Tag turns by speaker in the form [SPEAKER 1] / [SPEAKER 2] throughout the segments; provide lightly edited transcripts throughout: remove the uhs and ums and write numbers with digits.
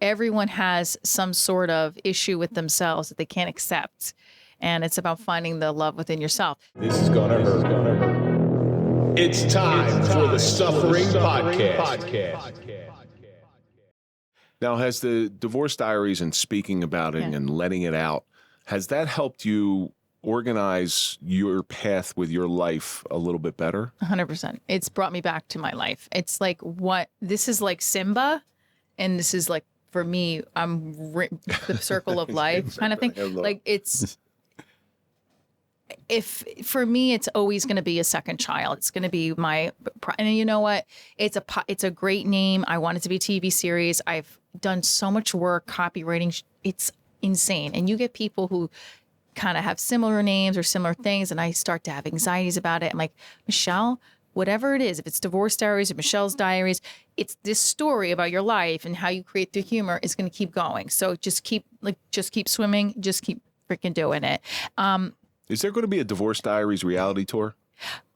[SPEAKER 1] everyone has some sort of issue with themselves that they can't accept. And it's about finding the love within yourself.
[SPEAKER 2] This is gonna hurt. It's time for the Suffering Podcast.
[SPEAKER 3] Now, has the Divorce Diaries and speaking about it and letting it out, has that helped you organize your path with your life a little bit better?
[SPEAKER 1] 100%. It's brought me back to my life. It's like this is like Simba, and this is like, for me, the circle of life kind of thing. Like for me, it's always going to be a second child. It's going to be and you know what? It's a great name. I want it to be a TV series. I've done so much work, copywriting. It's insane. And you get people who kind of have similar names or similar things, and I start to have anxieties about it. I'm like, Michele, whatever it is, if it's Divorce Diaries or Michele's Diaries, it's this story about your life and how you create the humor is going to keep going. So just keep swimming, just keep freaking doing it.
[SPEAKER 3] Is there going to be a Divorce Diaries reality tour?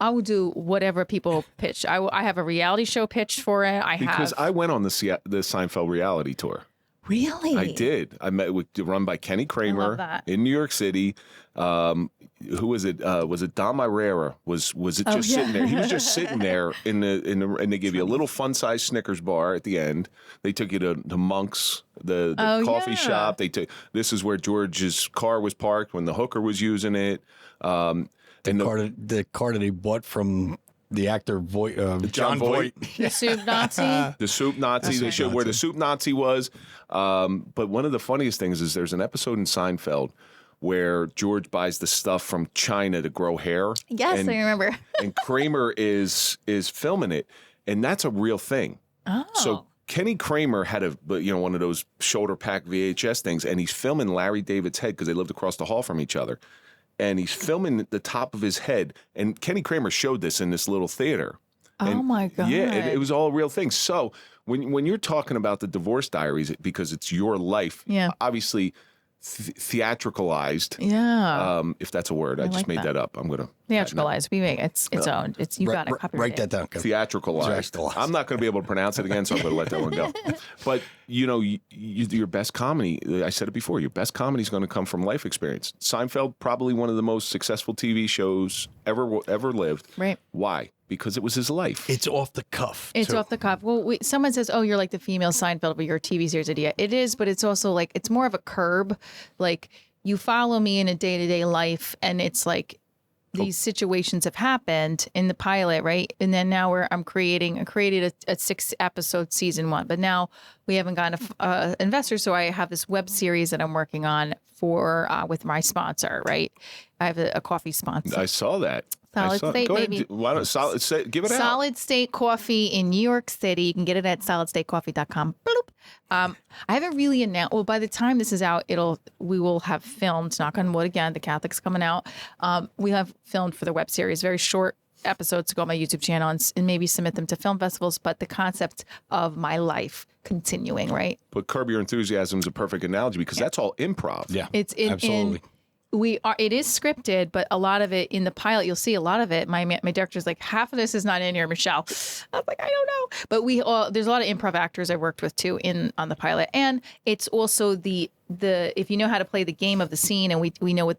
[SPEAKER 1] I will do whatever people pitch. I have a reality show pitched for it.
[SPEAKER 3] Because I went on the Seinfeld reality tour.
[SPEAKER 1] Really?
[SPEAKER 3] I did. I met run by Kenny Kramer in New York City. Who was it? Was it Dom Irrera? Was it just sitting there? He was just sitting there and they give you a little fun-sized Snickers bar at the end. They took you to Monk's, the coffee shop. This is where George's car was parked when the hooker was using it.
[SPEAKER 4] The car that he bought from the actor John Voight.
[SPEAKER 1] The Soup Nazi.
[SPEAKER 3] The Soup Nazi. They showed where the Soup Nazi was. But one of the funniest things is there's an episode in Seinfeld where George buys the stuff from China to grow hair.
[SPEAKER 1] Yes, I remember.
[SPEAKER 3] And Kramer is filming it, and that's a real thing.
[SPEAKER 1] Oh.
[SPEAKER 3] So Kenny Kramer had one of those shoulder pack VHS things, and he's filming Larry David's head because they lived across the hall from each other. And he's filming the top of his head. And Kenny Kramer showed this in this little theater.
[SPEAKER 1] Oh, my God.
[SPEAKER 3] Yeah, it was all real things. So when you're talking about the Divorce Diaries, because it's your life, obviously theatricalized.
[SPEAKER 1] Yeah.
[SPEAKER 3] If that's a word. I just made that up. I'm going to.
[SPEAKER 1] Theatricalized. We make it's own. You got it.
[SPEAKER 4] Write that down.
[SPEAKER 3] Theatricalized. I'm not going to be able to pronounce it again, so I'm going to let that one go. But, your best comedy, I said it before, your best comedy is going to come from life experience. Seinfeld, probably one of the most successful TV shows ever lived.
[SPEAKER 1] Right.
[SPEAKER 3] Why? Because it was his life.
[SPEAKER 4] It's off the cuff.
[SPEAKER 1] It's off the cuff. Well, someone says, "Oh, you're like the female Seinfeld, but you're a TV series idea." It is, but it's also like it's more of a curb. Like you follow me in a day-to-day life, and it's like these situations have happened in the pilot, right? And then now I created a 6-episode season 1, but now we haven't gotten an investor, so I have this web series that I'm working on for with my sponsor, right? I have a coffee sponsor.
[SPEAKER 3] I saw that.
[SPEAKER 1] Solid State, baby.
[SPEAKER 3] Why don't give it out?
[SPEAKER 1] Solid State Coffee in New York City. You can get it at solidstatecoffee.com. Bloop. I haven't really announced. Well, by the time this is out, we will have filmed. Knock on wood again. The Catholic's coming out. We have filmed for the web series. Very short episodes to go on my YouTube channel and maybe submit them to film festivals. But the concept of my life continuing, right?
[SPEAKER 3] But Curb Your Enthusiasm is a perfect analogy because that's all improv.
[SPEAKER 4] Yeah,
[SPEAKER 1] it's
[SPEAKER 4] absolutely.
[SPEAKER 1] It is scripted, but a lot of it in the pilot, you'll see a lot of it. My director's like, half of this is not in here, Michele. I was like, I don't know. But there's a lot of improv actors I worked with too on the pilot. And it's also the if you know how to play the game of the scene, and we know what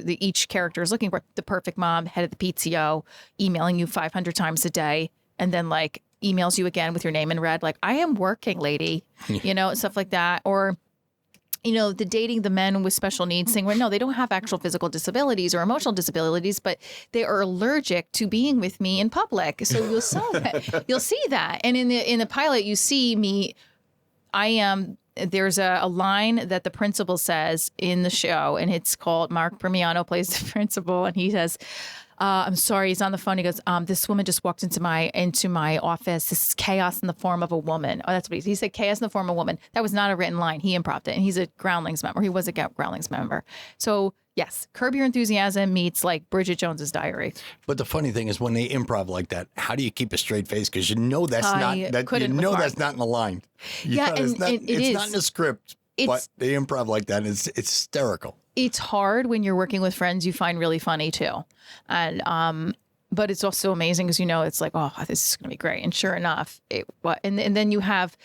[SPEAKER 1] each character is looking for, the perfect mom, head of the PTO, emailing you 500 times a day, and then like emails you again with your name in red, like, I am working, lady, stuff like that. Or the dating the men with special needs thing, where no, they don't have actual physical disabilities or emotional disabilities, but they are allergic to being with me in public. So you'll see that. And in the pilot, you see me. There's a line that the principal says in the show, and it's called, Mark Permiano plays the principal, and he says, I'm sorry, he's on the phone. He goes, this woman just walked into my office. This is chaos in the form of a woman. Oh, that's what he said, chaos in the form of a woman. That was not a written line. He improv'd it. And he's a Groundlings member. He was a Groundlings member. So yes, Curb Your Enthusiasm meets like Bridget Jones's Diary.
[SPEAKER 4] But the funny thing is when they improv like that, how do you keep a straight face? Because that's not in the line. It's not in the script. But they improv like that. It's hysterical. It's
[SPEAKER 1] hard when you're working with friends you find really funny too. And but it's also amazing because it's like, oh, this is going to be great. And sure enough, and then you have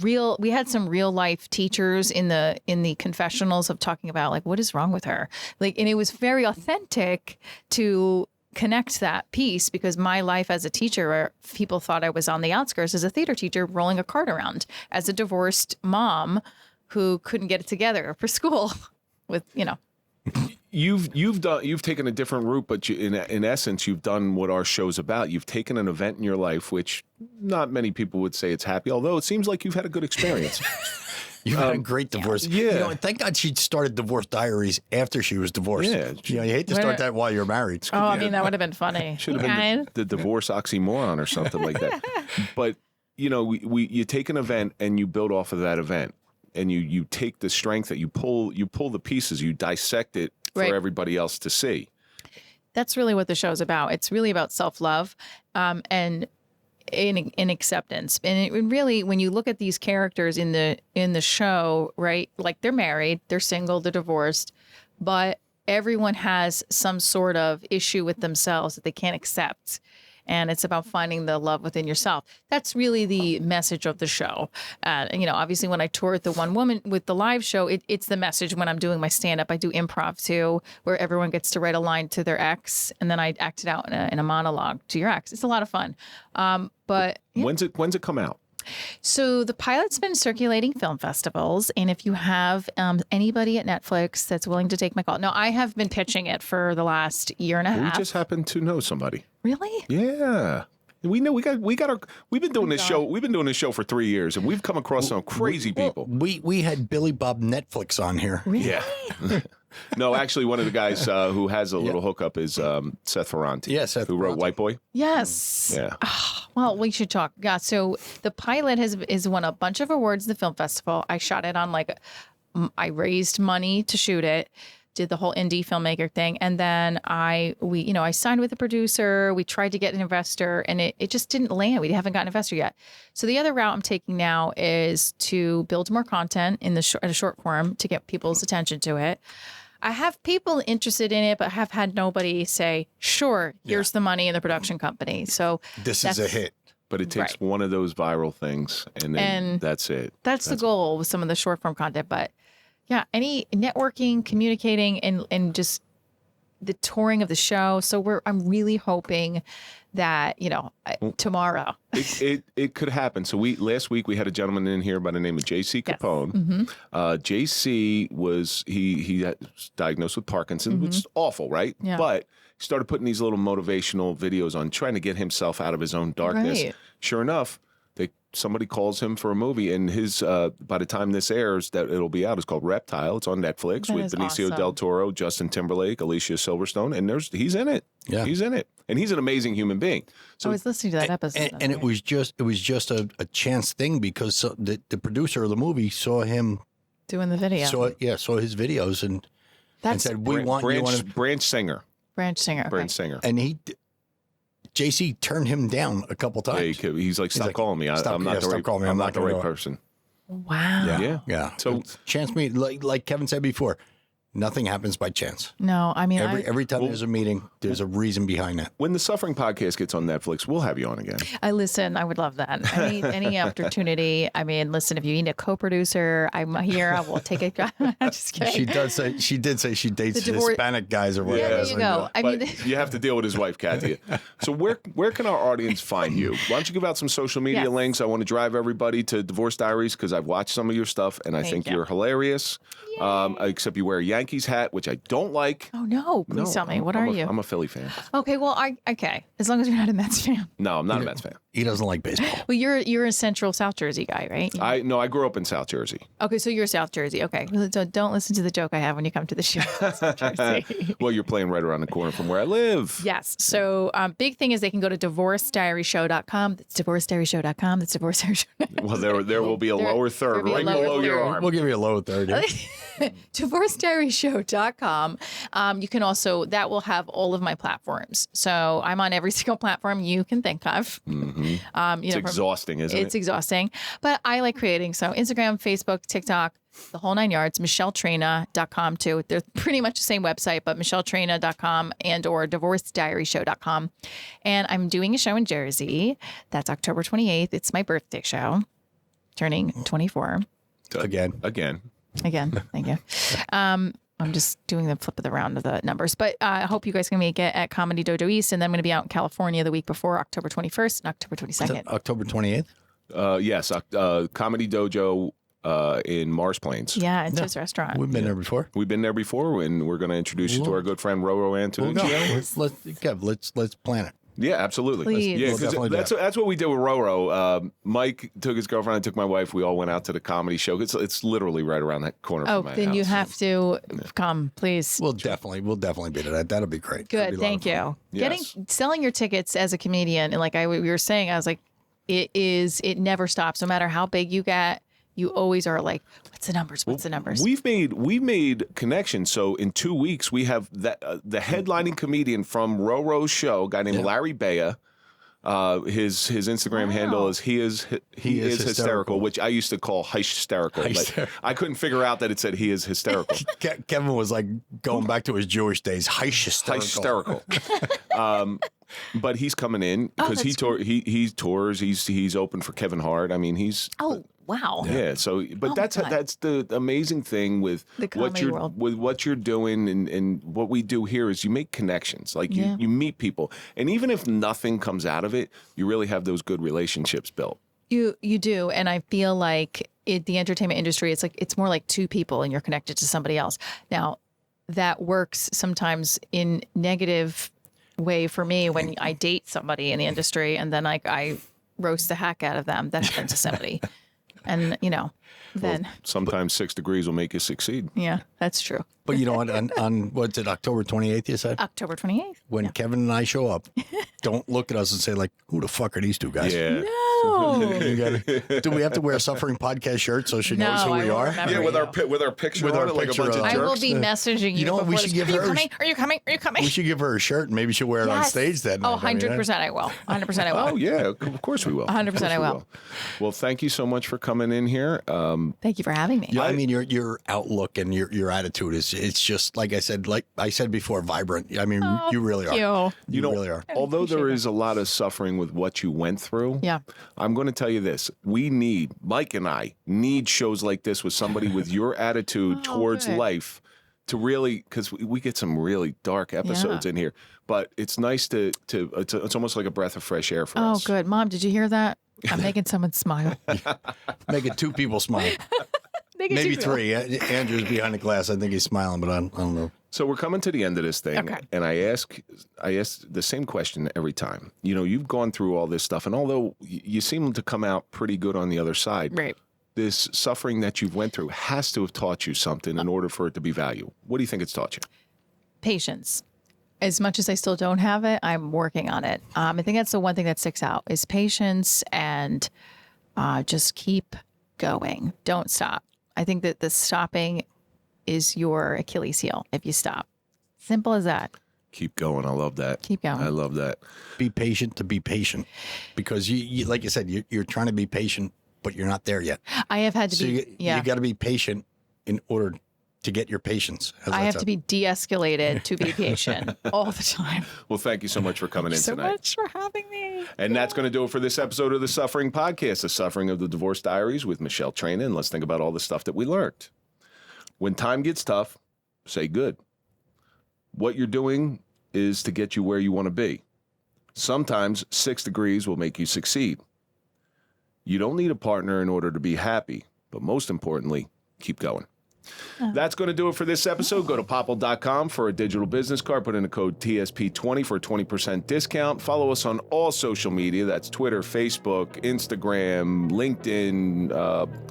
[SPEAKER 1] we had some real life teachers in the confessionals of talking about like, what is wrong with her? Like, and it was very authentic to connect that piece because my life as a teacher, where people thought I was on the outskirts as a theater teacher, rolling a cart around as a divorced mom who couldn't get it together for school with,
[SPEAKER 3] You've taken a different route, but in essence, you've done what our show's about. You've taken an event in your life, which not many people would say it's happy, although it seems like you've had a good experience.
[SPEAKER 4] You've had a great divorce.
[SPEAKER 3] Yeah.
[SPEAKER 4] Thank God she started Divorce Diaries after she was divorced.
[SPEAKER 3] Yeah.
[SPEAKER 4] You hate to start that while you're married.
[SPEAKER 1] Oh, I mean, that would have been funny.
[SPEAKER 3] Should have been the divorce oxymoron or something like that. But, you take an event and you build off of that event. And you take the strength that you pull the pieces, you dissect it for everybody else to see.
[SPEAKER 1] That's really what the show's about. It's really about self-love and in acceptance. And it really, when you look at these characters in the show, right, like they're married, they're single, they're divorced, but everyone has some sort of issue with themselves that they can't accept. And it's about finding the love within yourself. That's really the message of the show. Obviously, when I tour with the One Woman with the live show, it's the message. When I'm doing my stand-up, I do improv too, where everyone gets to write a line to their ex, and then I act it out in a monologue to your ex. It's a lot of fun. But yeah.
[SPEAKER 3] When's it come out?
[SPEAKER 1] So the pilot's been circulating film festivals, and if you have anybody at Netflix that's willing to take my call. No, I have been pitching it for the last year and a half.
[SPEAKER 3] We just happen to know somebody.
[SPEAKER 1] Really?
[SPEAKER 3] Yeah. We know we've been doing this show. We've been doing this show for 3 years, and we've come across some crazy people.
[SPEAKER 4] We had Billy Bob Netflix on here.
[SPEAKER 1] Really?
[SPEAKER 3] Yeah. No, actually, one of the guys who has a little hookup is Seth Ferranti.
[SPEAKER 4] Yeah, Seth
[SPEAKER 3] who wrote White Boy.
[SPEAKER 1] Yes.
[SPEAKER 3] Yeah.
[SPEAKER 1] Oh, well, we should talk. Yeah. So the pilot has won a bunch of awards at the film festival. I shot it on I raised money to shoot it. Did the whole indie filmmaker thing. And then I signed with a producer. We tried to get an investor and it just didn't land. We haven't got an investor yet. So the other route I'm taking now is to build more content in at a short form to get people's attention to it. I have people interested in it, but have had nobody say, sure, here's the money in the production company. So
[SPEAKER 4] this is a hit.
[SPEAKER 3] But it takes one of those viral things and then that's it.
[SPEAKER 1] That's the goal with some of the short form content. But yeah, any networking, communicating, and just the touring of the show. So I'm really hoping that, tomorrow.
[SPEAKER 3] It could happen. So last week we had a gentleman in here by the name of J.C. Capone.
[SPEAKER 1] Yes. Mm-hmm.
[SPEAKER 3] J.C. was he was diagnosed with Parkinson's, which is awful, right?
[SPEAKER 1] Yeah.
[SPEAKER 3] But he started putting these little motivational videos on trying to get himself out of his own darkness.
[SPEAKER 1] Right.
[SPEAKER 3] Sure enough, somebody calls him for a movie, and his by the time this airs, that it'll be out. It's called Reptile. It's on Netflix with Benicio del Toro, Justin Timberlake, Alicia Silverstone, and he's in it.
[SPEAKER 4] Yeah,
[SPEAKER 3] he's in it, and he's an amazing human being. So
[SPEAKER 1] I was listening to that episode,
[SPEAKER 4] and it was just a chance thing because the producer of the movie saw him
[SPEAKER 1] doing the video.
[SPEAKER 4] Saw his videos and said,
[SPEAKER 3] Branch Singer.
[SPEAKER 1] Branch Singer.
[SPEAKER 3] Branch Singer.
[SPEAKER 4] And JC turned him down a couple times.
[SPEAKER 3] Yeah, he's like, stop calling me. I'm not the right person.
[SPEAKER 1] Wow.
[SPEAKER 4] Yeah.
[SPEAKER 3] So
[SPEAKER 4] chance meet, like Kevin said before, nothing happens by chance.
[SPEAKER 1] No, I mean,
[SPEAKER 4] every time there's a meeting, there's a reason behind that.
[SPEAKER 3] When the Suffering podcast gets on Netflix, we'll have you on again.
[SPEAKER 1] I would love that. Any opportunity. I mean, listen, if you need a co-producer, I'm here. I will take it. I'm just kidding.
[SPEAKER 4] She did say she dates Hispanic guys or whatever.
[SPEAKER 1] Yeah, there you go. I mean,
[SPEAKER 3] you have to deal with his wife, Kathy. So where can our audience find you? Why don't you give out some social media links? I want to drive everybody to Divorce Diaries because I've watched some of your stuff and I think you're hilarious. Except you wear a Yankees hat, which I don't like.
[SPEAKER 1] Oh no! Please tell me. What are you?
[SPEAKER 3] I'm a Philly fan.
[SPEAKER 1] Okay, well, okay. As long as you're not a Mets fan.
[SPEAKER 3] No, I'm not a Mets fan.
[SPEAKER 4] He doesn't like baseball.
[SPEAKER 1] Well, you're a Central South Jersey guy, right?
[SPEAKER 3] I grew up in South Jersey.
[SPEAKER 1] Okay, so you're South Jersey. Okay, so don't listen to the joke I have when you come to the show. South Jersey.
[SPEAKER 3] Well, you're playing right around the corner from where I live.
[SPEAKER 1] Yes. So big thing is they can go to divorcediaryshow.com. That's divorcediaryshow.com. That's divorcediaryshow.com.
[SPEAKER 3] Well, there will be a lower third right below your arm.
[SPEAKER 4] We'll give you a lower third. Yeah.
[SPEAKER 1] divorcediaryshow.com. You can also, that will have all of my platforms. So I'm on every single platform you can think of.
[SPEAKER 3] Mm-hmm. It's exhausting, isn't it?
[SPEAKER 1] It's exhausting, but I like creating. So Instagram, Facebook, TikTok, the whole 9 yards. MicheleTraina.com too. They're pretty much the same website, but MicheleTraina.com and or DivorceDiaryShow.com. And I'm doing a show in Jersey. That's October 28th. It's my birthday show. turning 24.
[SPEAKER 3] Again.
[SPEAKER 1] Thank you. I'm just doing the flip of the round of the numbers, but I hope you guys can make it at Comedy Dojo East, and then I'm going to be out in California the week before, October 21st and October 22nd.
[SPEAKER 4] October 28th?
[SPEAKER 3] Yes, Comedy Dojo in Mars Plains.
[SPEAKER 1] Yeah, it's his restaurant.
[SPEAKER 4] We've been there before.
[SPEAKER 3] We've been there before, and we're going to introduce you to our good friend Roro Antonuccio.
[SPEAKER 4] Let's plan it.
[SPEAKER 3] Yeah, absolutely.
[SPEAKER 1] Please.
[SPEAKER 3] Yeah, because that's what we did with Roro. Mike took his girlfriend, I took my wife. We all went out to the comedy show. It's literally right around that corner from my house.
[SPEAKER 1] Oh, then you have to come, please.
[SPEAKER 4] We'll definitely be to that. That'll be great.
[SPEAKER 1] Good, thank you.
[SPEAKER 3] Yes.
[SPEAKER 1] Selling your tickets as a comedian, and like we were saying, I was like, it never stops. No matter how big you get, you always are like, what's the numbers? What's the numbers?
[SPEAKER 3] We've made connections. So in 2 weeks, we have the headlining comedian from Roro's show, a guy named Larry Bea. His Instagram handle is he is hysterical, which I used to call hysterical. But I couldn't figure out that it said he is hysterical.
[SPEAKER 4] Kevin was like going back to his Jewish days. Hysterical.
[SPEAKER 3] But he's coming in because he tours. He's open for Kevin Hart. I mean, he's
[SPEAKER 1] wow.
[SPEAKER 3] Yeah. So, but that's the amazing thing with what you're doing and what we do here is you make connections. Like you meet people, and even if nothing comes out of it, you really have those good relationships built.
[SPEAKER 1] You do, and I feel like the entertainment industry, it's more like two people, and you're connected to somebody else. Now, that works sometimes in negative way for me when I date somebody in the industry, and then I roast the heck out of them. That happens to somebody. And, then
[SPEAKER 3] sometimes 6 degrees will make you succeed.
[SPEAKER 1] Yeah, that's true.
[SPEAKER 4] But on what's it, October 28th, you said?
[SPEAKER 1] October 28th.
[SPEAKER 4] When Kevin and I show up, don't look at us and say, like, who the fuck are these two guys?
[SPEAKER 3] Yeah.
[SPEAKER 1] No.
[SPEAKER 4] Do we have to wear Suffering Podcast shirts so she knows who we are?
[SPEAKER 3] Yeah, with our picture on it, like a bunch of jerks.
[SPEAKER 1] I will be messaging you.
[SPEAKER 4] You know what we should give her?
[SPEAKER 1] Are you coming?
[SPEAKER 4] We should give her a shirt and maybe she'll wear it on stage that night.
[SPEAKER 1] 100% I will. 100% I will.
[SPEAKER 3] Oh, yeah. Of course we will.
[SPEAKER 1] 100% I will.
[SPEAKER 3] Well, thank you so much for coming in here.
[SPEAKER 1] Thank you for having me.
[SPEAKER 4] Yeah, I mean, your outlook and your attitude it's just, like I said before, vibrant. I mean, you really are. You really are.
[SPEAKER 3] Although there is a lot of suffering with what you went through, I'm going to tell you this. Mike and I need shows like this with somebody with your attitude towards life to really, because we get some really dark episodes in here, but it's nice it's almost like a breath of fresh air for us.
[SPEAKER 1] Oh, good. Mom, did you hear that? I'm making someone smile.
[SPEAKER 4] Making two people smile. Maybe three. Andrew's behind the glass. I think he's smiling, but I don't know.
[SPEAKER 3] So we're coming to the end of this thing, and I ask the same question every time. You've gone through all this stuff, and although you seem to come out pretty good on the other side,
[SPEAKER 1] right?
[SPEAKER 3] This suffering that you've went through has to have taught you something in order for it to be valuable. What do you think it's taught you?
[SPEAKER 1] Patience. As much as I still don't have it, I'm working on it. I think that's the one thing that sticks out is patience and just keep going. Don't stop. I think that the stopping is your Achilles heel if you stop. Simple as that.
[SPEAKER 3] Keep going. I love that.
[SPEAKER 1] Keep going.
[SPEAKER 3] I love that.
[SPEAKER 4] Be patient to be patient. Because you like you said, you're trying to be patient, but you're not there yet.
[SPEAKER 1] I have had to be.
[SPEAKER 4] You got to be patient in order to get your patience.
[SPEAKER 1] I have to be de-escalated to be patient all the time.
[SPEAKER 3] Well, thank you so much for coming in tonight.
[SPEAKER 1] Thank you so much for having me.
[SPEAKER 3] And that's going to do it for this episode of The Suffering Podcast, The Suffering of the Divorce Diaries with Michele Traina. And let's think about all the stuff that we learned. When time gets tough, say good. What you're doing is to get you where you want to be. Sometimes 6 degrees will make you succeed. You don't need a partner in order to be happy, but most importantly, keep going. That's going to do it for this episode. Go to popple.com for a digital business card. Put in the code TSP20 for a 20% discount. Follow us on all social media. That's Twitter, Facebook, Instagram, LinkedIn,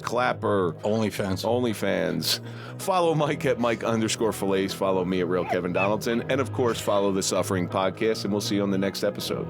[SPEAKER 3] Clapper. OnlyFans. Follow Mike at Mike_Failace. Follow me at Real Kevin Donaldson. And, of course, follow The Suffering Podcast. And we'll see you on the next episode.